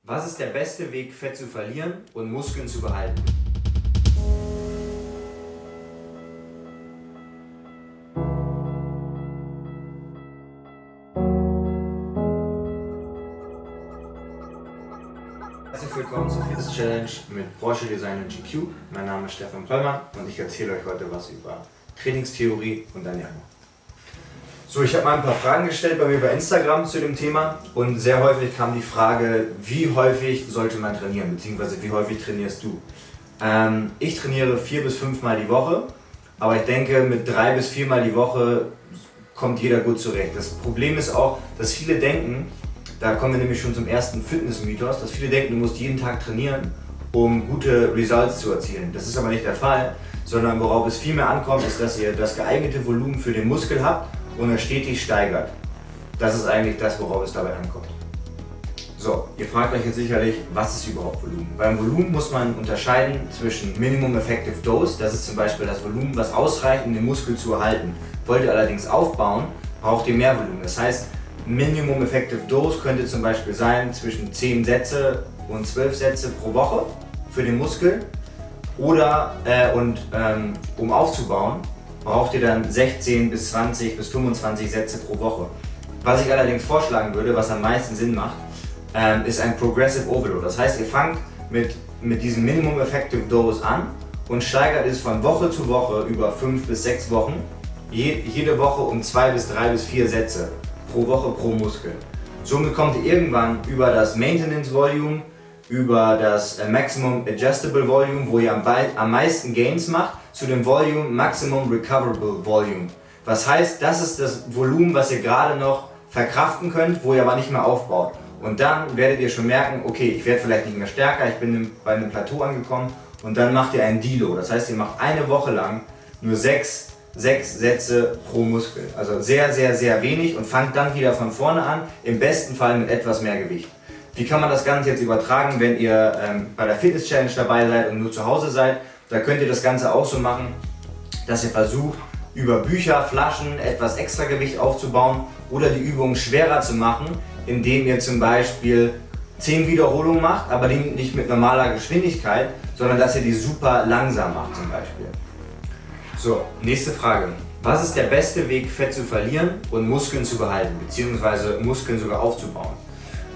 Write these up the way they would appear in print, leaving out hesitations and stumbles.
Was ist der beste Weg, Fett zu verlieren und Muskeln zu behalten? Herzlich willkommen zur Fitness Challenge mit Porsche Design und GQ. Mein Name ist Stefan Pröllmann und ich erzähle euch heute was über Trainingstheorie und Ernährung. So, ich habe mal ein paar Fragen gestellt bei mir bei Instagram zu dem Thema und sehr häufig kam die Frage, wie häufig sollte man trainieren, beziehungsweise wie häufig trainierst du? Ich trainiere 4 bis 5 Mal die Woche, aber ich denke, mit 3 bis 4 Mal die Woche kommt jeder gut zurecht. Das Problem ist auch, dass viele denken, da kommen wir nämlich schon zum ersten Fitness-Mythos, dass viele denken, du musst jeden Tag trainieren, um gute Results zu erzielen. Das ist aber nicht der Fall, sondern worauf es viel mehr ankommt, ist, dass ihr das geeignete Volumen für den Muskel habt und er stetig steigert. Das ist eigentlich das, worauf es dabei ankommt. So, ihr fragt euch jetzt sicherlich, was ist überhaupt Volumen? Beim Volumen muss man unterscheiden zwischen Minimum Effective Dose, das ist zum Beispiel das Volumen, was ausreicht, um den Muskel zu erhalten. Wollt ihr allerdings aufbauen, braucht ihr mehr Volumen. Das heißt, Minimum Effective Dose könnte zum Beispiel sein zwischen 10 Sätze und 12 Sätze pro Woche für den Muskel. Oder, um aufzubauen, braucht ihr dann 16 bis 20 bis 25 Sätze pro Woche. Was ich allerdings vorschlagen würde, was am meisten Sinn macht, ist ein Progressive Overload. Das heißt, ihr fangt mit diesem Minimum Effective Dose an und steigert es von Woche zu Woche über 5 bis 6 Wochen, jede Woche um 2 bis 3 bis 4 Sätze pro Woche pro Muskel. Somit kommt ihr irgendwann über das Maintenance Volume, über das Maximum Adjustable Volume, wo ihr am meisten Gains macht, zu dem Volume Maximum Recoverable Volume. Was heißt, das ist das Volumen, was ihr gerade noch verkraften könnt, wo ihr aber nicht mehr aufbaut. Und dann werdet ihr schon merken, okay, ich werde vielleicht nicht mehr stärker, ich bin bei einem Plateau angekommen und dann macht ihr ein Deload. Das heißt, ihr macht eine Woche lang nur 6 Sätze pro Muskel. Also sehr, sehr, sehr wenig und fangt dann wieder von vorne an, im besten Fall mit etwas mehr Gewicht. Wie kann man das Ganze jetzt übertragen, wenn ihr bei der Fitness Challenge dabei seid und nur zu Hause seid? Da könnt ihr das Ganze auch so machen, dass ihr versucht, über Bücher, Flaschen etwas extra Gewicht aufzubauen oder die Übung schwerer zu machen, indem ihr zum Beispiel 10 Wiederholungen macht, aber nicht mit normaler Geschwindigkeit, sondern dass ihr die super langsam macht zum Beispiel. So, nächste Frage. Was ist der beste Weg, Fett zu verlieren und Muskeln zu behalten, beziehungsweise Muskeln sogar aufzubauen?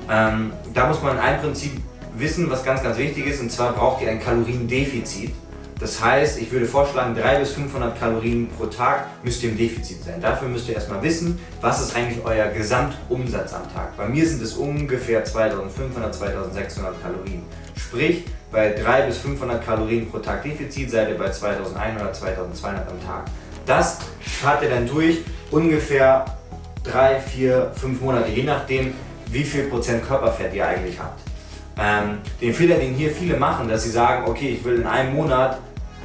Da muss man ein Prinzip wissen, was ganz, ganz wichtig ist, und zwar braucht ihr ein Kaloriendefizit. Das heißt, ich würde vorschlagen, 300 bis 500 Kalorien pro Tag müsst ihr im Defizit sein. Dafür müsst ihr erstmal wissen, was ist eigentlich euer Gesamtumsatz am Tag. Bei mir sind es ungefähr 2500, 2600 Kalorien. Sprich, bei 300 bis 500 Kalorien pro Tag Defizit seid ihr bei 2100, 2200 am Tag. Das fahrt ihr dann durch ungefähr 3, 4, 5 Monate, je nachdem, wie viel Prozent Körperfett ihr eigentlich habt. Den Fehler, den hier viele machen, dass sie sagen, okay, ich will in einem Monat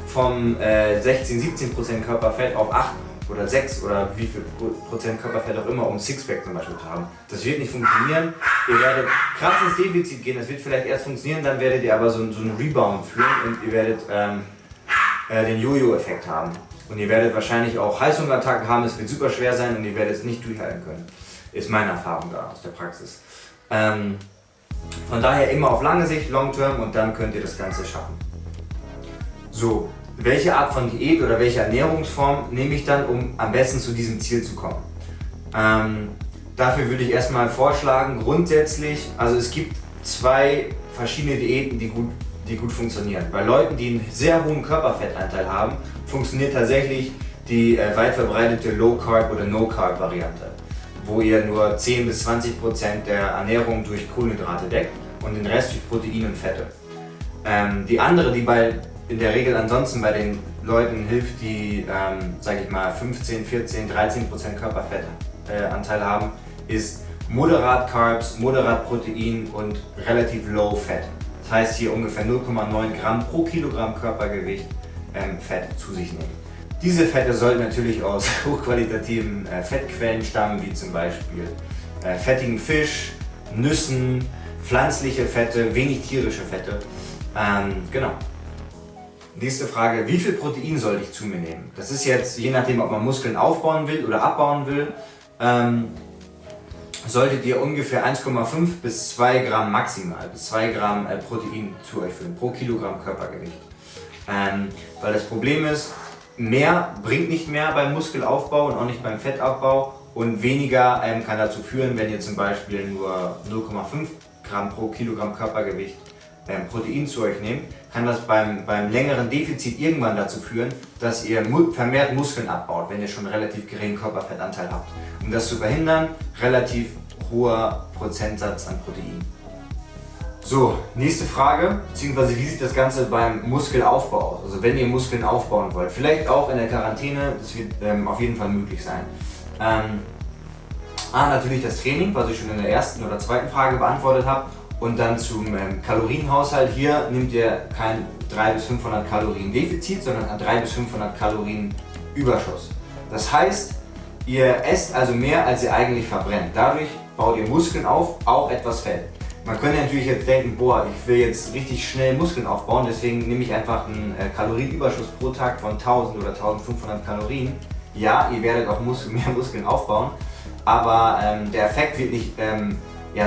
vom 16-17% Körperfett auf 8 oder 6 oder wie viel Prozent Körperfett auch immer, um Sixpack zum Beispiel zu haben. Das wird nicht funktionieren. Ihr werdet krass ins Defizit gehen, das wird vielleicht erst funktionieren, dann werdet ihr aber so einen Rebound fühlen und ihr werdet den Jojo-Effekt haben. Und ihr werdet wahrscheinlich auch Heißhungerattacken haben, es wird super schwer sein und ihr werdet es nicht durchhalten können. Ist meine Erfahrung da aus der Praxis. Von daher immer auf lange Sicht, Long Term, und dann könnt ihr das Ganze schaffen. So, welche Art von Diät oder welche Ernährungsform nehme ich dann, um am besten zu diesem Ziel zu kommen? Dafür würde ich erstmal vorschlagen, grundsätzlich, also es gibt 2 verschiedene Diäten, die gut funktionieren. Bei Leuten, die einen sehr hohen Körperfettanteil haben, funktioniert tatsächlich die weit verbreitete Low Carb oder No Carb Variante, wo ihr nur 10 bis 20% der Ernährung durch Kohlenhydrate deckt und den Rest durch Proteine und Fette. Die andere, die in der Regel ansonsten bei den Leuten hilft, die, sage ich mal, 15, 14, 13% Körperfettanteil haben, ist moderat Carbs, moderat Protein und relativ Low Fett. Das heißt hier ungefähr 0,9 Gramm pro Kilogramm Körpergewicht Fett zu sich nehmen. Diese Fette sollten natürlich aus hochqualitativen Fettquellen stammen, wie zum Beispiel fettigen Fisch, Nüssen, pflanzliche Fette, wenig tierische Fette. Genau. Nächste Frage, wie viel Protein soll ich zu mir nehmen? Das ist jetzt je nachdem, ob man Muskeln aufbauen will oder abbauen will. solltet ihr ungefähr 1,5 bis 2 Gramm maximal, bis 2 Gramm Protein zu euch führen, pro Kilogramm Körpergewicht. Weil das Problem ist, mehr bringt nicht mehr beim Muskelaufbau und auch nicht beim Fettabbau und weniger kann dazu führen, wenn ihr zum Beispiel nur 0,5 Gramm pro Kilogramm Körpergewicht Protein zu euch nehmt, kann das beim längeren Defizit irgendwann dazu führen, dass ihr vermehrt Muskeln abbaut, wenn ihr schon einen relativ geringen Körperfettanteil habt. Um das zu verhindern, relativ hoher Prozentsatz an Protein. So, nächste Frage, beziehungsweise wie sieht das Ganze beim Muskelaufbau aus? Also wenn ihr Muskeln aufbauen wollt, vielleicht auch in der Quarantäne, das wird auf jeden Fall möglich sein. Natürlich das Training, was ich schon in der ersten oder zweiten Frage beantwortet habe. Und dann zum Kalorienhaushalt. Hier nehmt ihr kein 300 bis 500 Kalorien Defizit, sondern ein 300 bis 500 Kalorien Überschuss. Das heißt, ihr esst also mehr, als ihr eigentlich verbrennt. Dadurch baut ihr Muskeln auf, auch etwas Fett. Man könnte natürlich jetzt denken, boah, ich will jetzt richtig schnell Muskeln aufbauen, deswegen nehme ich einfach einen Kalorienüberschuss pro Tag von 1000 oder 1500 Kalorien. Ja, ihr werdet auch mehr Muskeln aufbauen, aber der Effekt wird nicht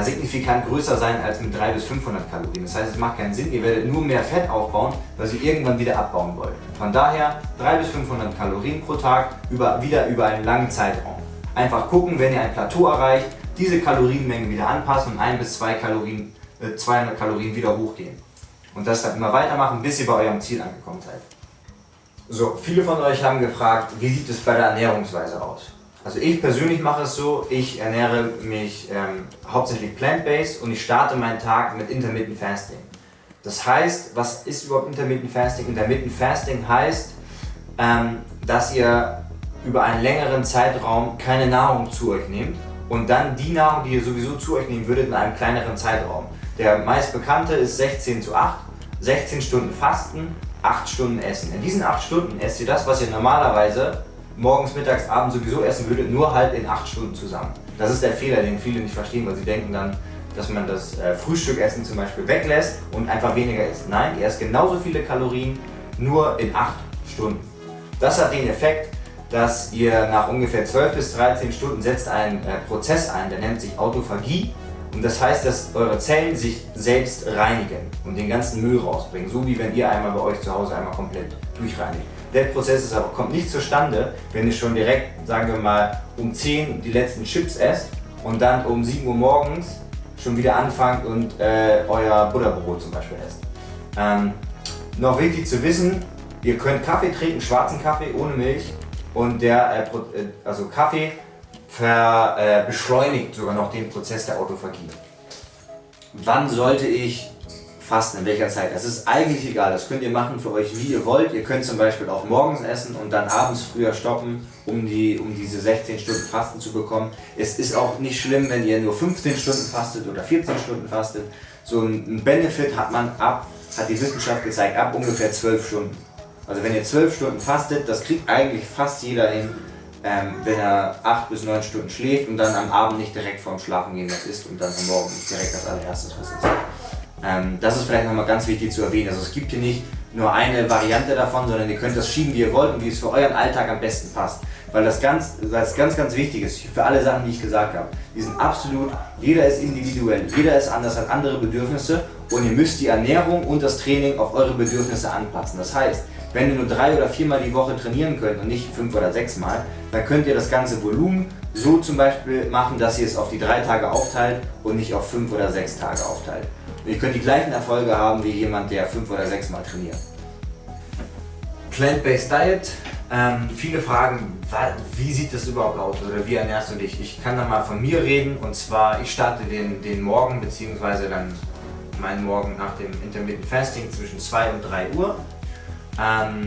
signifikant größer sein als mit 300 bis 500 Kalorien. Das heißt, es macht keinen Sinn, ihr werdet nur mehr Fett aufbauen, was ihr irgendwann wieder abbauen wollt. Von daher 300 bis 500 Kalorien pro Tag wieder über einen langen Zeitraum. Einfach gucken, wenn ihr ein Plateau erreicht, diese Kalorienmenge wieder anpassen und 1 bis 200 Kalorien wieder hochgehen. Und das dann immer weitermachen, bis ihr bei eurem Ziel angekommen seid. So, viele von euch haben gefragt, wie sieht es bei der Ernährungsweise aus? Also ich persönlich mache es so, ich ernähre mich hauptsächlich plant-based und ich starte meinen Tag mit Intermittent Fasting. Das heißt, was ist überhaupt Intermittent Fasting? Intermittent Fasting heißt, dass ihr über einen längeren Zeitraum keine Nahrung zu euch nehmt und dann die Nahrung, die ihr sowieso zu euch nehmen würdet, in einem kleineren Zeitraum. Der meist bekannte ist 16:8, 16 Stunden Fasten, 8 Stunden Essen. In diesen 8 Stunden esst ihr das, was ihr normalerweise morgens, mittags, abends sowieso essen würde, nur halt in 8 Stunden zusammen. Das ist der Fehler, den viele nicht verstehen, weil sie denken dann, dass man das Frühstückessen zum Beispiel weglässt und einfach weniger isst. Nein, ihr esst genauso viele Kalorien, nur in 8 Stunden. Das hat den Effekt, dass ihr nach ungefähr 12 bis 13 Stunden setzt einen Prozess ein, der nennt sich Autophagie. Und das heißt, dass eure Zellen sich selbst reinigen und den ganzen Müll rausbringen, so wie wenn ihr einmal bei euch zu Hause einmal komplett durchreinigt. Der Prozess kommt nicht zustande, wenn ihr schon direkt, sagen wir mal, um 10 die letzten Chips esst und dann um 7 Uhr morgens schon wieder anfangt und euer Butterbrot zum Beispiel esst. Noch wichtig zu wissen, ihr könnt Kaffee trinken, schwarzen Kaffee ohne Milch und Kaffee beschleunigt sogar noch den Prozess der Autophagie. Wann sollte ich fasten, in welcher Zeit? Das ist eigentlich egal, das könnt ihr machen für euch, wie ihr wollt. Ihr könnt zum Beispiel auch morgens essen und dann abends früher stoppen, um diese 16 Stunden Fasten zu bekommen. Es ist auch nicht schlimm, wenn ihr nur 15 Stunden fastet oder 14 Stunden fastet. So ein Benefit hat die Wissenschaft gezeigt, ab ungefähr 12 Stunden. Also wenn ihr 12 Stunden fastet, das kriegt eigentlich fast jeder hin, wenn er 8 bis 9 Stunden schläft und dann am Abend nicht direkt vorm Schlafen gehen was isst und dann am Morgen nicht direkt als allererstes was isst. Das ist vielleicht nochmal ganz wichtig zu erwähnen. Also es gibt hier nicht nur eine Variante davon, sondern ihr könnt das schieben, wie ihr wollt und wie es für euren Alltag am besten passt. Weil das ganz wichtig ist für alle Sachen, die ich gesagt habe. Die sind absolut, jeder ist individuell, jeder ist anders, hat andere Bedürfnisse und ihr müsst die Ernährung und das Training auf eure Bedürfnisse anpassen. Das heißt, wenn ihr nur 3 oder 4 Mal die Woche trainieren könnt und nicht 5 oder 6 Mal, dann könnt ihr das ganze Volumen so zum Beispiel machen, dass ihr es auf die 3 Tage aufteilt und nicht auf 5 oder 6 Tage aufteilt. Und ihr könnt die gleichen Erfolge haben wie jemand, der 5 oder 6 Mal trainiert. Plant-Based Diet. Viele fragen, wie sieht das überhaupt aus oder wie ernährst du dich? Ich kann da mal von mir reden und zwar, ich starte den Morgen bzw. dann meinen Morgen nach dem Intermittent Fasting zwischen 2 und 3 Uhr.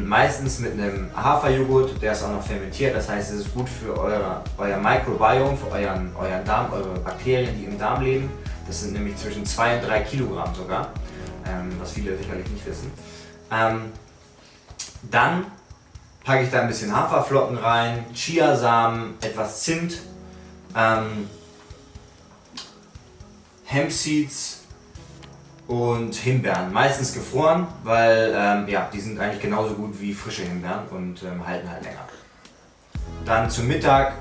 Meistens mit einem Haferjoghurt, der ist auch noch fermentiert, das heißt es ist gut für euer Microbiome, für euren Darm, eure Bakterien, die im Darm leben. Das sind nämlich zwischen 2 und 3 Kilogramm sogar, was viele sicherlich nicht wissen. Dann packe ich da ein bisschen Haferflocken rein, Chiasamen, etwas Zimt, Hemp Seeds und Himbeeren. Meistens gefroren, weil die sind eigentlich genauso gut wie frische Himbeeren und halten halt länger. Dann zum Mittag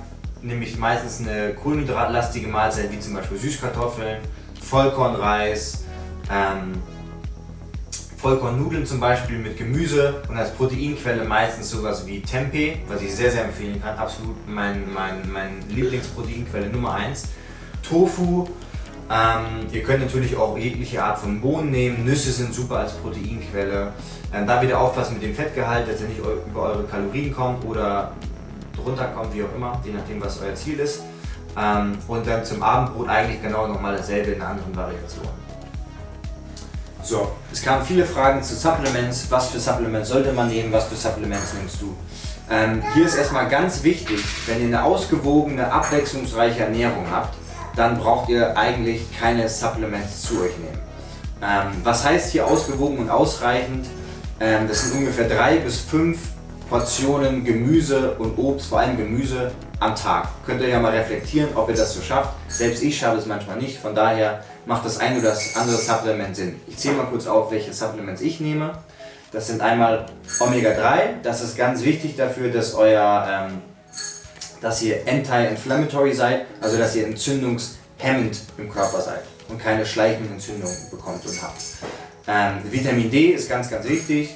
nehme ich meistens eine kohlenhydratlastige Mahlzeit, wie zum Beispiel Süßkartoffeln, Vollkornreis, Vollkornnudeln zum Beispiel mit Gemüse und als Proteinquelle meistens sowas wie Tempeh, was ich sehr, sehr empfehlen kann. Absolut meine Lieblingsproteinquelle Nummer 1. Tofu. Ihr könnt natürlich auch jegliche Art von Bohnen nehmen. Nüsse sind super als Proteinquelle. Da wieder aufpassen mit dem Fettgehalt, dass ihr nicht über eure Kalorien kommt oder drunter kommt, wie auch immer, je nachdem was euer Ziel ist. Und dann zum Abendbrot eigentlich genau nochmal dasselbe in einer anderen Variation. So, es kamen viele Fragen zu Supplements. Was für Supplements sollte man nehmen? Was für Supplements nimmst du? Hier ist erstmal ganz wichtig, wenn ihr eine ausgewogene, abwechslungsreiche Ernährung habt, dann braucht ihr eigentlich keine Supplements zu euch nehmen. Was heißt hier ausgewogen und ausreichend? Das sind ungefähr 3 bis 5 Portionen Gemüse und Obst, vor allem Gemüse, am Tag. Könnt ihr ja mal reflektieren, ob ihr das so schafft. Selbst ich schaffe es manchmal nicht, von daher macht das ein oder das andere Supplement Sinn. Ich zähle mal kurz auf, welche Supplements ich nehme. Das sind einmal Omega-3, das ist ganz wichtig dafür, dass dass ihr anti-inflammatory seid, also dass ihr entzündungshemmend im Körper seid und keine schleichenden Entzündungen bekommt und habt. Vitamin D ist ganz, ganz wichtig.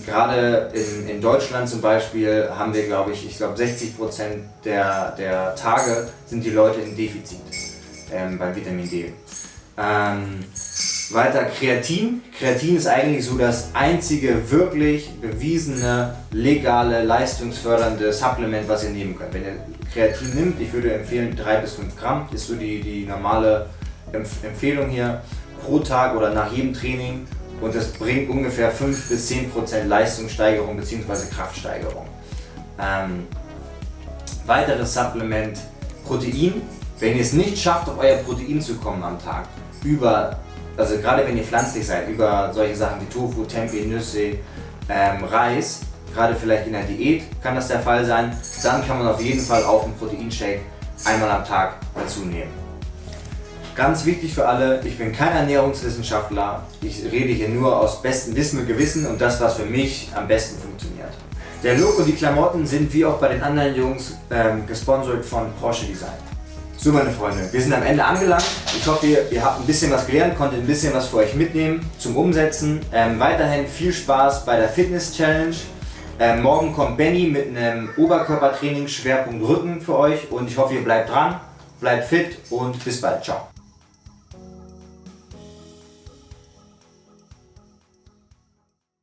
Gerade in Deutschland zum Beispiel haben wir, glaube ich 60% der Tage sind die Leute im Defizit beim Vitamin D. Weiter Kreatin. Kreatin ist eigentlich so das einzige wirklich bewiesene, legale, leistungsfördernde Supplement, was ihr nehmen könnt. Wenn ihr Kreatin nimmt, ich würde empfehlen 3 bis 5 Gramm, ist so die normale Empfehlung hier pro Tag oder nach jedem Training. Und das bringt ungefähr 5 bis 10% Leistungssteigerung bzw. Kraftsteigerung. Weiteres Supplement, Protein. Wenn ihr es nicht schafft, auf euer Protein zu kommen am Tag, also gerade wenn ihr pflanzlich seid, über solche Sachen wie Tofu, Tempeh, Nüsse, Reis, gerade vielleicht in der Diät kann das der Fall sein, dann kann man auf jeden Fall auch einen Proteinshake einmal am Tag dazu nehmen. Ganz wichtig für alle, ich bin kein Ernährungswissenschaftler, ich rede hier nur aus bestem Wissen und Gewissen und das, was für mich am besten funktioniert. Der Look und die Klamotten sind wie auch bei den anderen Jungs gesponsert von Porsche Design. So meine Freunde, wir sind am Ende angelangt. Ich hoffe, ihr habt ein bisschen was gelernt, konntet ein bisschen was für euch mitnehmen zum Umsetzen. Weiterhin viel Spaß bei der Fitness Challenge. Morgen kommt Benny mit einem Oberkörpertraining Schwerpunkt Rücken für euch und ich hoffe, ihr bleibt dran, bleibt fit und bis bald. Ciao.